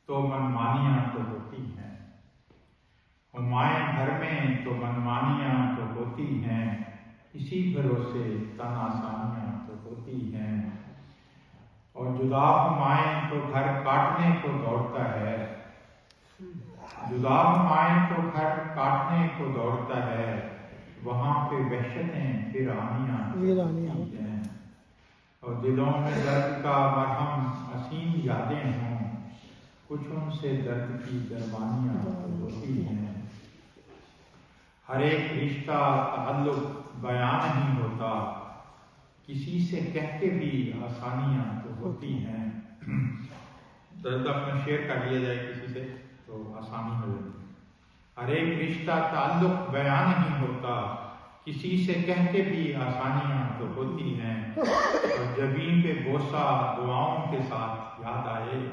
تو منمانیاں تو ہوتی ہیں، ہمائیں گھر میں تو منمانیاں تو ہوتی ہیں، اسی بھروسے تن آسانیاں تو ہوتی ہیں۔ اور جدا ہمائیں تو گھر کاٹنے کو دوڑتا ہے، جدا ہمائیں تو گھر کاٹنے کو دوڑتا ہے، وہاں پہ وحشتیں پھر آنیاں ہوتی ہیں۔ اور دلوں میں درد کا مرہم حسین یادیں ہوں، کچھ ان سے درد کی دربانیاں ہوتی ہیں۔ ہر ایک رشتہ تعلق بیان نہیں ہوتا، کسی سے کہہ کے بھی آسانیاں تو ہوتی ہیں۔ درد اپنا شیئر کر لیا جائے کسی سے تو آسانی ہو جاتی ہے۔ ہر ایک رشتہ تعلق بیان نہیں ہوتا، کسی سے کہہ کے بھی آسانیاں تو ہوتی ہیں۔ اور جبین پہ بوسہ دعاؤں کے ساتھ یاد آئے،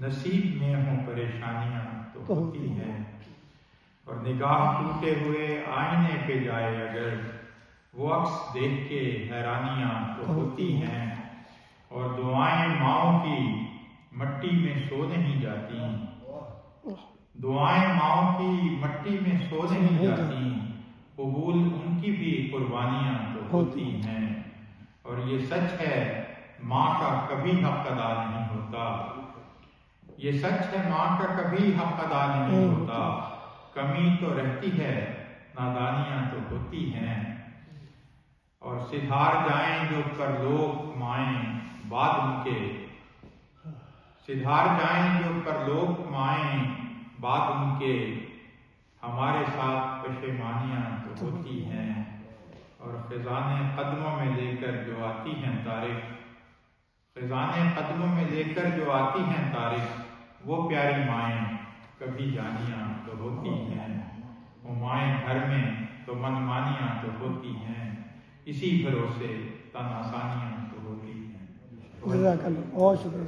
نصیب میں ہوں پریشانیاں تو ہوتی ہیں۔ اور نگاہ ٹوٹے ہوئے آئینے پہ جائے اگر، وہ عکس دیکھ کے حیرانیاں تو ہوتی ہیں۔ اور دعائیں ماؤں کی مٹی میں سو نہیں جاتی، دعائیں ماؤں کی مٹی میں سو نہیں جاتی، قبول ان کی بھی قربانیاں تو ہوتی ہیں۔ اور یہ سچ ہے ماں کا کبھی حق ادا نہیں ہوتا، یہ سچ ہے ماں کا کبھی حق ادا نہیں ہوتا، کمی تو رہتی ہے نادانیاں تو ہوتی ہیں۔ اور سدھار جائیں جو کر لوگ مائیں بعد ان کے، سدھار جائیں جو کر لوگ مائیں بعد ان کے، ہمارے ساتھ پشیمانیاں تو ہوتی ہیں۔ اور خزانے قدموں میں لے کر جو آتی ہیں طارق، خزانے قدموں میں لے کر جو آتی ہیں طارق، وہ پیاری مائیں کبھی جانیاں تو ہوتی ہیں۔ ہمائیں گھر میں تو منمانیاں تو ہوتی ہیں، اسی بھروسے تن آسانیاں تو ہوتی ہیں۔ جزاک اللہ، بہت شکریہ۔